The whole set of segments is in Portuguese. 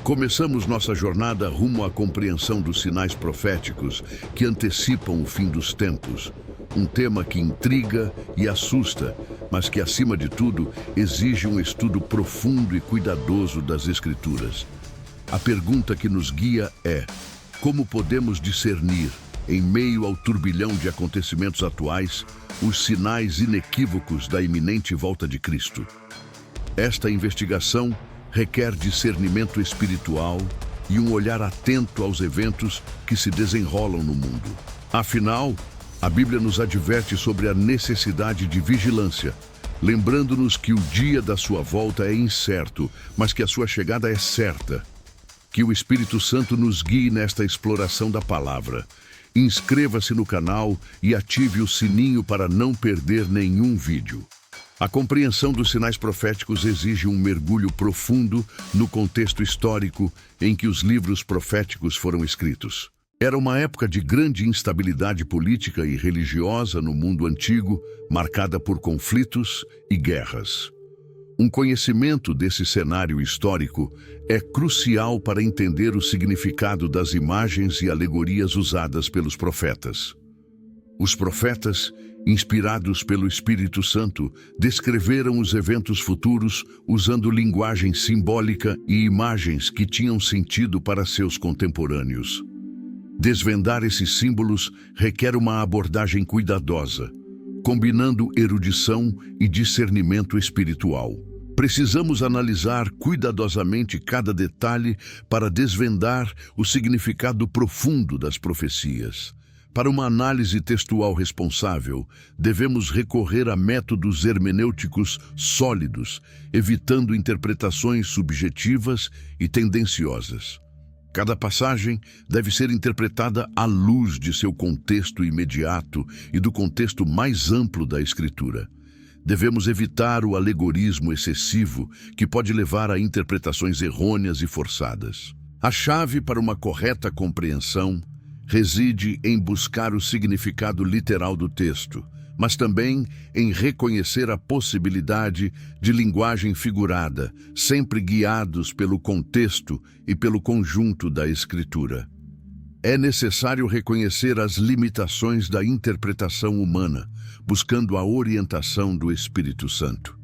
Começamos nossa jornada rumo à compreensão dos sinais proféticos que antecipam o fim dos tempos. Um tema que intriga e assusta, mas que, acima de tudo, exige um estudo profundo e cuidadoso das Escrituras. A pergunta que nos guia é: como podemos discernir, em meio ao turbilhão de acontecimentos atuais, os sinais inequívocos da iminente volta de Cristo? Esta investigação requer discernimento espiritual e um olhar atento aos eventos que se desenrolam no mundo. Afinal, a Bíblia nos adverte sobre a necessidade de vigilância, lembrando-nos que o dia da sua volta é incerto, mas que a sua chegada é certa. Que o Espírito Santo nos guie nesta exploração da palavra. Inscreva-se no canal e ative o sininho para não perder nenhum vídeo. A compreensão dos sinais proféticos exige um mergulho profundo no contexto histórico em que os livros proféticos foram escritos. Era uma época de grande instabilidade política e religiosa no mundo antigo, marcada por conflitos e guerras. Um conhecimento desse cenário histórico é crucial para entender o significado das imagens e alegorias usadas pelos profetas. Os profetas, inspirados pelo Espírito Santo, descreveram os eventos futuros usando linguagem simbólica e imagens que tinham sentido para seus contemporâneos. Desvendar esses símbolos requer uma abordagem cuidadosa, combinando erudição e discernimento espiritual. Precisamos analisar cuidadosamente cada detalhe para desvendar o significado profundo das profecias. Para uma análise textual responsável, devemos recorrer a métodos hermenêuticos sólidos, evitando interpretações subjetivas e tendenciosas. Cada passagem deve ser interpretada à luz de seu contexto imediato e do contexto mais amplo da Escritura. Devemos evitar o alegorismo excessivo, que pode levar a interpretações errôneas e forçadas. A chave para uma correta compreensão reside em buscar o significado literal do texto, mas também em reconhecer a possibilidade de linguagem figurada, sempre guiados pelo contexto e pelo conjunto da Escritura. É necessário reconhecer as limitações da interpretação humana, buscando a orientação do Espírito Santo.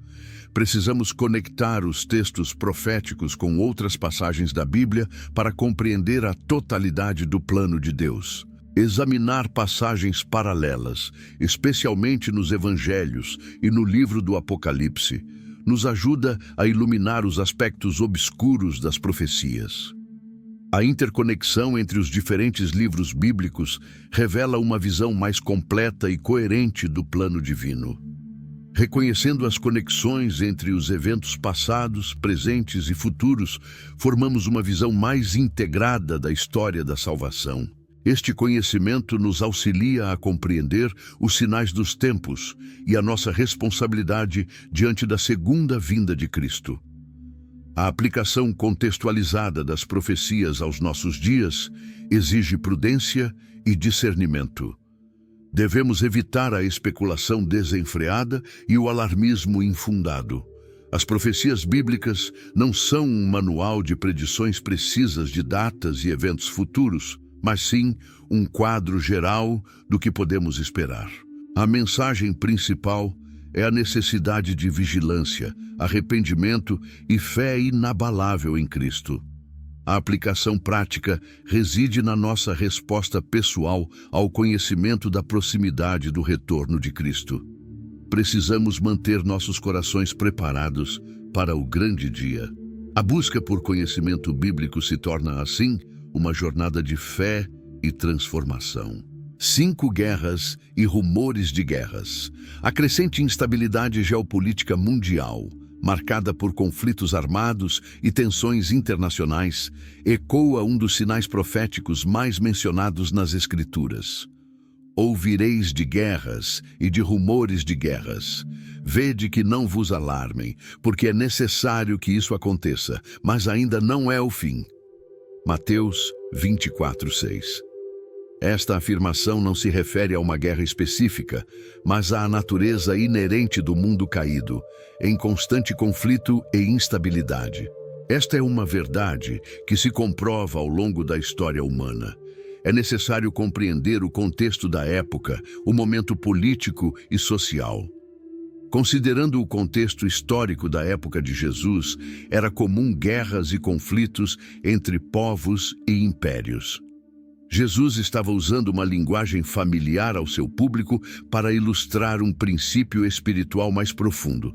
Precisamos conectar os textos proféticos com outras passagens da Bíblia para compreender a totalidade do plano de Deus. Examinar passagens paralelas, especialmente nos Evangelhos e no livro do Apocalipse, nos ajuda a iluminar os aspectos obscuros das profecias. A interconexão entre os diferentes livros bíblicos revela uma visão mais completa e coerente do plano divino. Reconhecendo as conexões entre os eventos passados, presentes e futuros, formamos uma visão mais integrada da história da salvação. Este conhecimento nos auxilia a compreender os sinais dos tempos e a nossa responsabilidade diante da segunda vinda de Cristo. A aplicação contextualizada das profecias aos nossos dias exige prudência e discernimento. Devemos evitar a especulação desenfreada e o alarmismo infundado. As profecias bíblicas não são um manual de predições precisas de datas e eventos futuros, mas sim um quadro geral do que podemos esperar. A mensagem principal é a necessidade de vigilância, arrependimento e fé inabalável em Cristo. A aplicação prática reside na nossa resposta pessoal ao conhecimento da proximidade do retorno de Cristo. Precisamos manter nossos corações preparados para o grande dia. A busca por conhecimento bíblico se torna, assim, uma jornada de fé e transformação. 5 guerras e rumores de guerras. A crescente instabilidade geopolítica mundial, marcada por conflitos armados e tensões internacionais, ecoa um dos sinais proféticos mais mencionados nas Escrituras. Ouvireis de guerras e de rumores de guerras. Vede que não vos alarmem, porque é necessário que isso aconteça, mas ainda não é o fim. Mateus 24:6. Esta afirmação não se refere a uma guerra específica, mas à natureza inerente do mundo caído, em constante conflito e instabilidade. Esta é uma verdade que se comprova ao longo da história humana. É necessário compreender o contexto da época, o momento político e social. Considerando o contexto histórico da época de Jesus, era comum guerras e conflitos entre povos e impérios. Jesus estava usando uma linguagem familiar ao seu público para ilustrar um princípio espiritual mais profundo: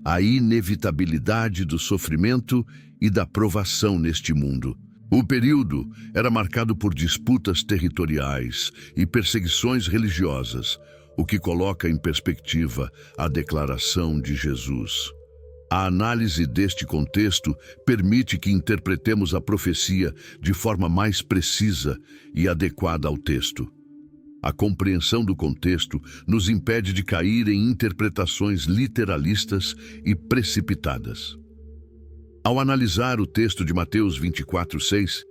a inevitabilidade do sofrimento e da provação neste mundo. O período era marcado por disputas territoriais e perseguições religiosas, o que coloca em perspectiva a declaração de Jesus. A análise deste contexto permite que interpretemos a profecia de forma mais precisa e adequada ao texto. A compreensão do contexto nos impede de cair em interpretações literalistas e precipitadas. Ao analisar o texto de Mateus 24:6,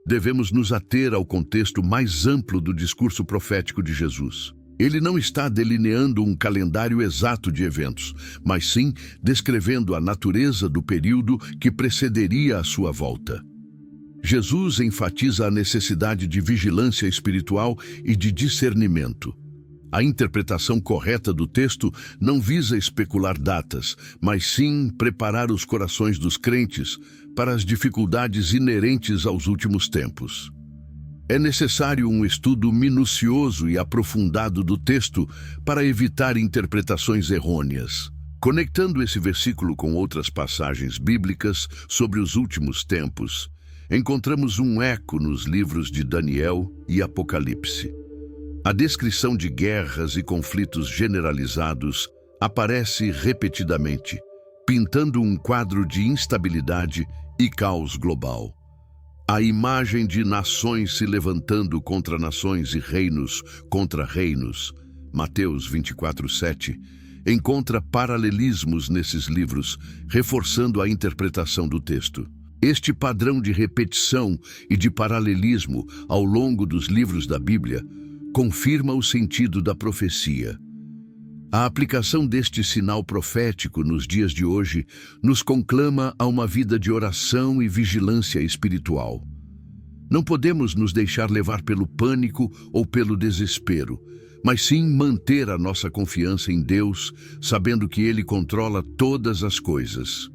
devemos nos ater ao contexto mais amplo do discurso profético de Jesus. Ele não está delineando um calendário exato de eventos, mas sim descrevendo a natureza do período que precederia a sua volta. Jesus enfatiza a necessidade de vigilância espiritual e de discernimento. A interpretação correta do texto não visa especular datas, mas sim preparar os corações dos crentes para as dificuldades inerentes aos últimos tempos. É necessário um estudo minucioso e aprofundado do texto para evitar interpretações errôneas. Conectando esse versículo com outras passagens bíblicas sobre os últimos tempos, encontramos um eco nos livros de Daniel e Apocalipse. A descrição de guerras e conflitos generalizados aparece repetidamente, pintando um quadro de instabilidade e caos global. A imagem de nações se levantando contra nações e reinos contra reinos, Mateus 24:7, encontra paralelismos nesses livros, reforçando a interpretação do texto. Este padrão de repetição e de paralelismo ao longo dos livros da Bíblia confirma o sentido da profecia. A aplicação deste sinal profético nos dias de hoje nos conclama a uma vida de oração e vigilância espiritual. Não podemos nos deixar levar pelo pânico ou pelo desespero, mas sim manter a nossa confiança em Deus, sabendo que Ele controla todas as coisas.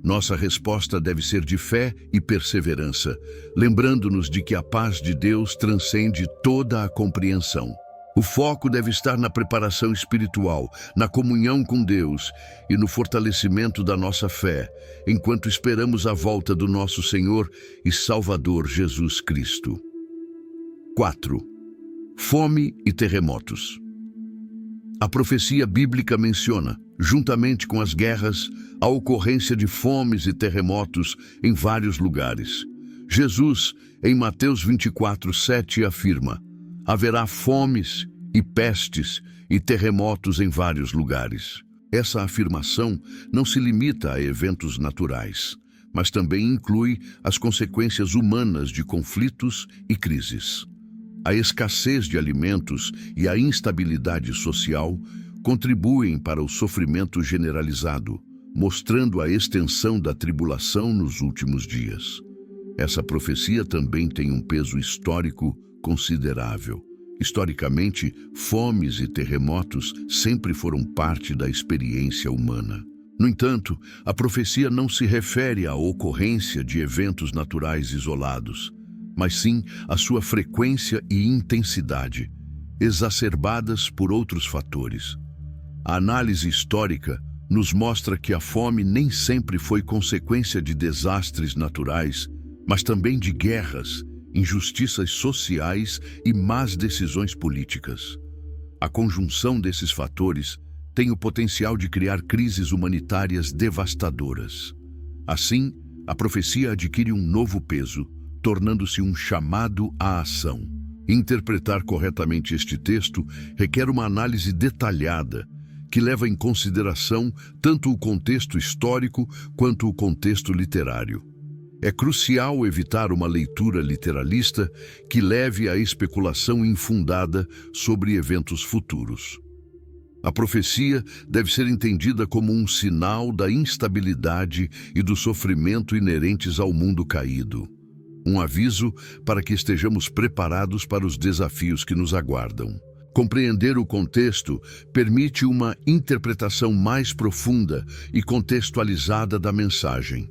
Nossa resposta deve ser de fé e perseverança, lembrando-nos de que a paz de Deus transcende toda a compreensão. O foco deve estar na preparação espiritual, na comunhão com Deus e no fortalecimento da nossa fé, enquanto esperamos a volta do nosso Senhor e Salvador Jesus Cristo. 4. Fome e terremotos. A profecia bíblica menciona, juntamente com as guerras, a ocorrência de fomes e terremotos em vários lugares. Jesus, em Mateus 24:7, afirma: haverá fomes e pestes e terremotos em vários lugares. Essa afirmação não se limita a eventos naturais, mas também inclui as consequências humanas de conflitos e crises. A escassez de alimentos e a instabilidade social contribuem para o sofrimento generalizado, mostrando a extensão da tribulação nos últimos dias. Essa profecia também tem um peso histórico considerável. Historicamente, fomes e terremotos sempre foram parte da experiência humana. No entanto, a profecia não se refere à ocorrência de eventos naturais isolados, mas sim à sua frequência e intensidade, exacerbadas por outros fatores. A análise histórica nos mostra que a fome nem sempre foi consequência de desastres naturais, mas também de guerras, injustiças sociais e más decisões políticas. A conjunção desses fatores tem o potencial de criar crises humanitárias devastadoras. Assim, a profecia adquire um novo peso, tornando-se um chamado à ação. Interpretar corretamente este texto requer uma análise detalhada, que leva em consideração tanto o contexto histórico quanto o contexto literário. É crucial evitar uma leitura literalista que leve à especulação infundada sobre eventos futuros. A profecia deve ser entendida como um sinal da instabilidade e do sofrimento inerentes ao mundo caído. Um aviso para que estejamos preparados para os desafios que nos aguardam. Compreender o contexto permite uma interpretação mais profunda e contextualizada da mensagem.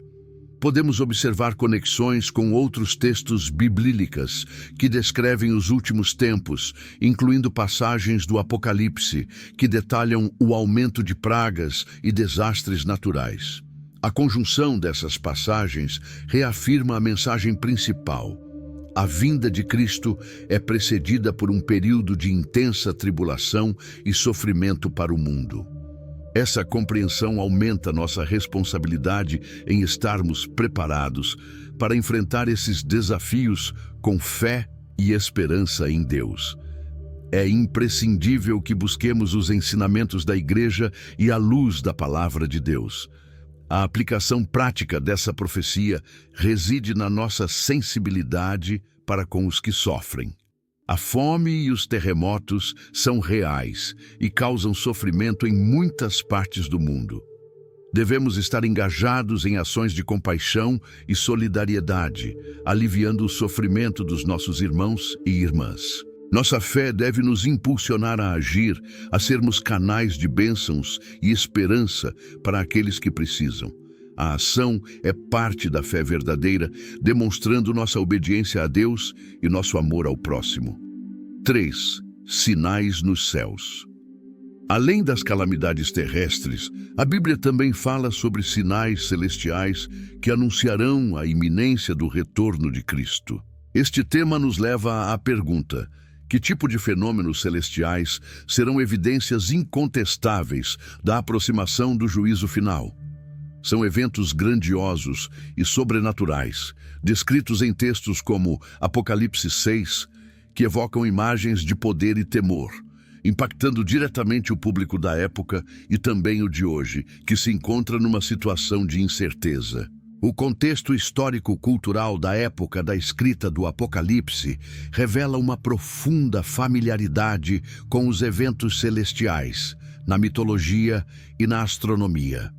Podemos observar conexões com outros textos bíblicos que descrevem os últimos tempos, incluindo passagens do Apocalipse que detalham o aumento de pragas e desastres naturais. A conjunção dessas passagens reafirma a mensagem principal. A vinda de Cristo é precedida por um período de intensa tribulação e sofrimento para o mundo. Essa compreensão aumenta nossa responsabilidade em estarmos preparados para enfrentar esses desafios com fé e esperança em Deus. É imprescindível que busquemos os ensinamentos da Igreja e a luz da Palavra de Deus. A aplicação prática dessa profecia reside na nossa sensibilidade para com os que sofrem. A fome e os terremotos são reais e causam sofrimento em muitas partes do mundo. Devemos estar engajados em ações de compaixão e solidariedade, aliviando o sofrimento dos nossos irmãos e irmãs. Nossa fé deve nos impulsionar a agir, a sermos canais de bênçãos e esperança para aqueles que precisam. A ação é parte da fé verdadeira, demonstrando nossa obediência a Deus e nosso amor ao próximo. 3. Sinais nos céus. Além das calamidades terrestres, a Bíblia também fala sobre sinais celestiais que anunciarão a iminência do retorno de Cristo. Este tema nos leva à pergunta: que tipo de fenômenos celestiais serão evidências incontestáveis da aproximação do juízo final? São eventos grandiosos e sobrenaturais, descritos em textos como Apocalipse 6, que evocam imagens de poder e temor, impactando diretamente o público da época e também o de hoje, que se encontra numa situação de incerteza. O contexto histórico-cultural da época da escrita do Apocalipse revela uma profunda familiaridade com os eventos celestiais, na mitologia e na astronomia.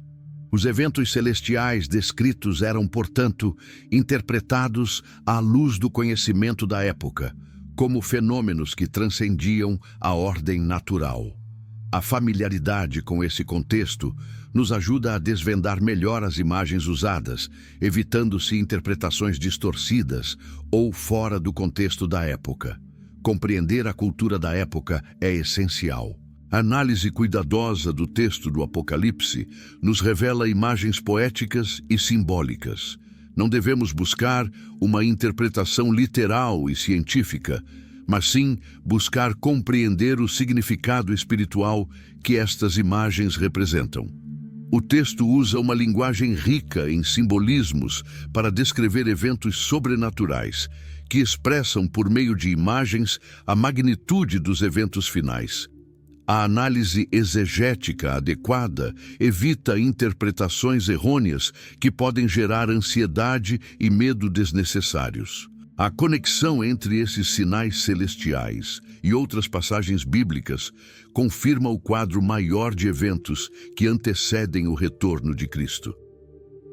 Os eventos celestiais descritos eram, portanto, interpretados à luz do conhecimento da época, como fenômenos que transcendiam a ordem natural. A familiaridade com esse contexto nos ajuda a desvendar melhor as imagens usadas, evitando-se interpretações distorcidas ou fora do contexto da época. Compreender a cultura da época é essencial. A análise cuidadosa do texto do Apocalipse nos revela imagens poéticas e simbólicas. Não devemos buscar uma interpretação literal e científica, mas sim buscar compreender o significado espiritual que estas imagens representam. O texto usa uma linguagem rica em simbolismos para descrever eventos sobrenaturais, que expressam por meio de imagens a magnitude dos eventos finais. A análise exegética adequada evita interpretações errôneas que podem gerar ansiedade e medo desnecessários. A conexão entre esses sinais celestiais e outras passagens bíblicas confirma o quadro maior de eventos que antecedem o retorno de Cristo.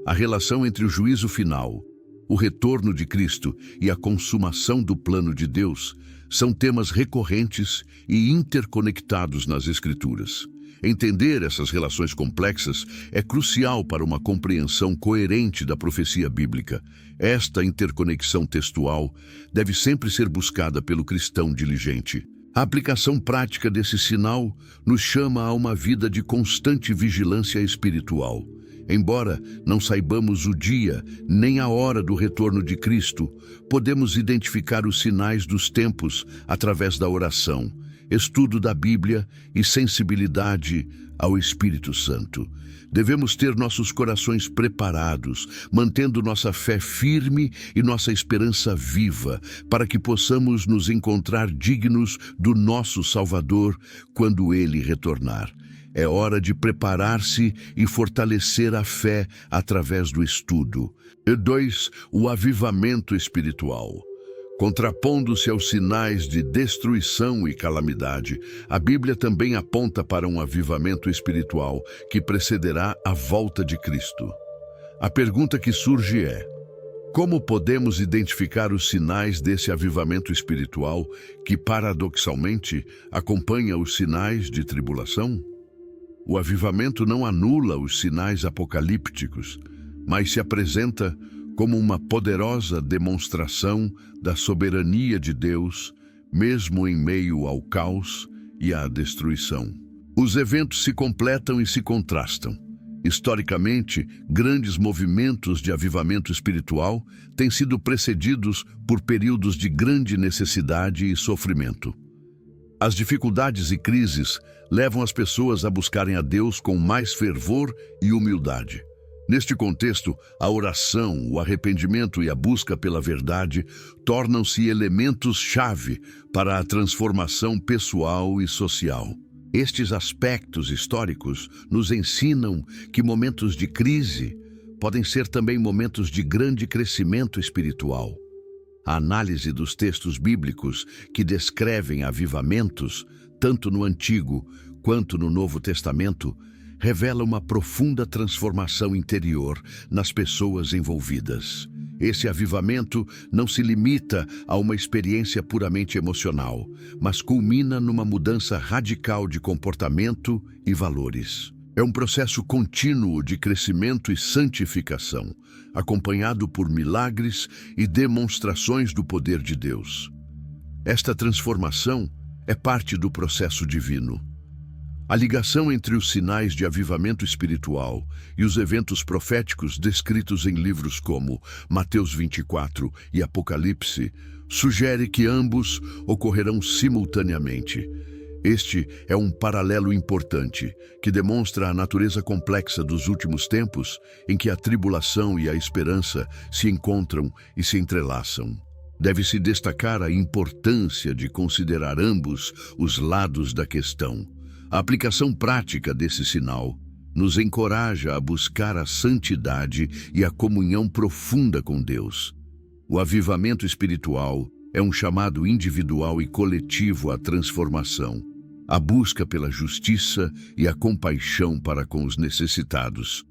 A relação entre o juízo final, o retorno de Cristo e a consumação do plano de Deus são temas recorrentes e interconectados nas Escrituras. Entender essas relações complexas é crucial para uma compreensão coerente da profecia bíblica. Esta interconexão textual deve sempre ser buscada pelo cristão diligente. A aplicação prática desse sinal nos chama a uma vida de constante vigilância espiritual. Embora não saibamos o dia nem a hora do retorno de Cristo, podemos identificar os sinais dos tempos através da oração, estudo da Bíblia e sensibilidade ao Espírito Santo. Devemos ter nossos corações preparados, mantendo nossa fé firme e nossa esperança viva, para que possamos nos encontrar dignos do nosso Salvador quando Ele retornar. É hora de preparar-se e fortalecer a fé através do estudo. E 2. O avivamento espiritual. Contrapondo-se aos sinais de destruição e calamidade, a Bíblia também aponta para um avivamento espiritual que precederá a volta de Cristo. A pergunta que surge é: como podemos identificar os sinais desse avivamento espiritual que, paradoxalmente, acompanha os sinais de tribulação? O avivamento não anula os sinais apocalípticos, mas se apresenta como uma poderosa demonstração da soberania de Deus, mesmo em meio ao caos e à destruição. Os eventos se completam e se contrastam. Historicamente, grandes movimentos de avivamento espiritual têm sido precedidos por períodos de grande necessidade e sofrimento. As dificuldades e crises levam as pessoas a buscarem a Deus com mais fervor e humildade. Neste contexto, a oração, o arrependimento e a busca pela verdade tornam-se elementos-chave para a transformação pessoal e social. Estes aspectos históricos nos ensinam que momentos de crise podem ser também momentos de grande crescimento espiritual. A análise dos textos bíblicos que descrevem avivamentos, tanto no Antigo quanto no Novo Testamento, revela uma profunda transformação interior nas pessoas envolvidas. Esse avivamento não se limita a uma experiência puramente emocional, mas culmina numa mudança radical de comportamento e valores. É um processo contínuo de crescimento e santificação, acompanhado por milagres e demonstrações do poder de Deus. Esta transformação é parte do processo divino. A ligação entre os sinais de avivamento espiritual e os eventos proféticos descritos em livros como Mateus 24 e Apocalipse sugere que ambos ocorrerão simultaneamente. Este é um paralelo importante, que demonstra a natureza complexa dos últimos tempos, em que a tribulação e a esperança se encontram e se entrelaçam. Deve-se destacar a importância de considerar ambos os lados da questão. A aplicação prática desse sinal nos encoraja a buscar a santidade e a comunhão profunda com Deus. O avivamento espiritual é um chamado individual e coletivo à transformação, a busca pela justiça e a compaixão para com os necessitados.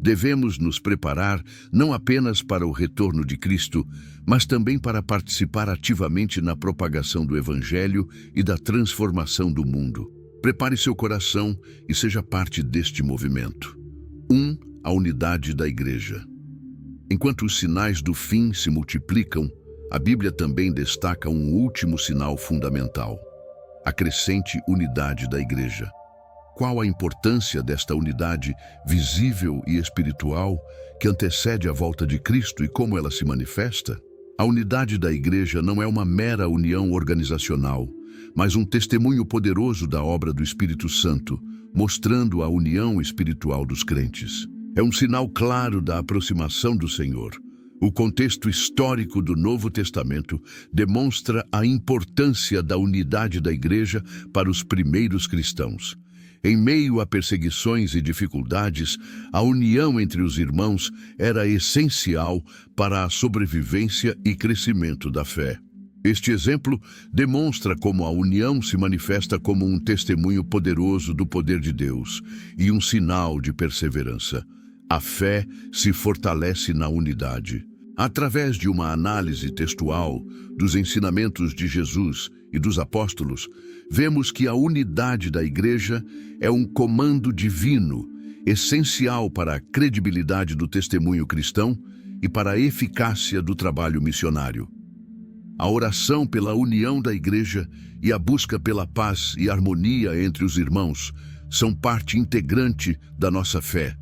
Devemos nos preparar não apenas para o retorno de Cristo, mas também para participar ativamente na propagação do Evangelho e da transformação do mundo. Prepare seu coração e seja parte deste movimento. 1. A unidade da Igreja. Enquanto os sinais do fim se multiplicam, a Bíblia também destaca um último sinal fundamental: a crescente unidade da Igreja. Qual a importância desta unidade visível e espiritual que antecede a volta de Cristo e como ela se manifesta? A unidade da Igreja não é uma mera união organizacional, mas um testemunho poderoso da obra do Espírito Santo, mostrando a união espiritual dos crentes. É um sinal claro da aproximação do Senhor. O contexto histórico do Novo Testamento demonstra a importância da unidade da Igreja para os primeiros cristãos. Em meio a perseguições e dificuldades, a união entre os irmãos era essencial para a sobrevivência e crescimento da fé. Este exemplo demonstra como a união se manifesta como um testemunho poderoso do poder de Deus e um sinal de perseverança. A fé se fortalece na unidade. Através de uma análise textual dos ensinamentos de Jesus e dos apóstolos, vemos que a unidade da Igreja é um comando divino, essencial para a credibilidade do testemunho cristão e para a eficácia do trabalho missionário. A oração pela união da Igreja e a busca pela paz e harmonia entre os irmãos são parte integrante da nossa fé.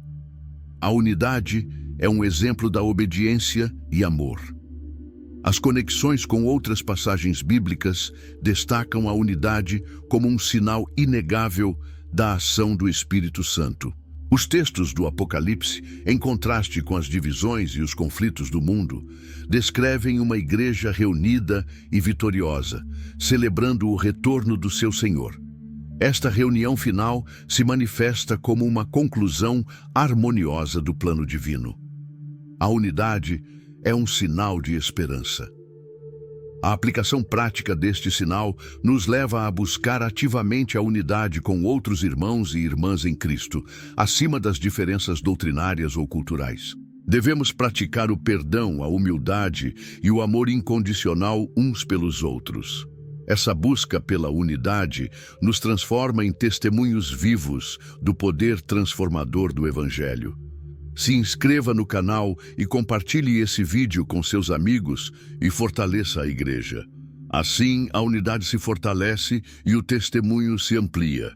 A unidade é um exemplo da obediência e amor. As conexões com outras passagens bíblicas destacam a unidade como um sinal inegável da ação do Espírito Santo. Os textos do Apocalipse, em contraste com as divisões e os conflitos do mundo, descrevem uma igreja reunida e vitoriosa, celebrando o retorno do seu Senhor. Esta reunião final se manifesta como uma conclusão harmoniosa do plano divino. A unidade é um sinal de esperança. A aplicação prática deste sinal nos leva a buscar ativamente a unidade com outros irmãos e irmãs em Cristo, acima das diferenças doutrinárias ou culturais. Devemos praticar o perdão, a humildade e o amor incondicional uns pelos outros. Essa busca pela unidade nos transforma em testemunhos vivos do poder transformador do Evangelho. Se inscreva no canal e compartilhe esse vídeo com seus amigos e fortaleça a igreja. Assim, a unidade se fortalece e o testemunho se amplia.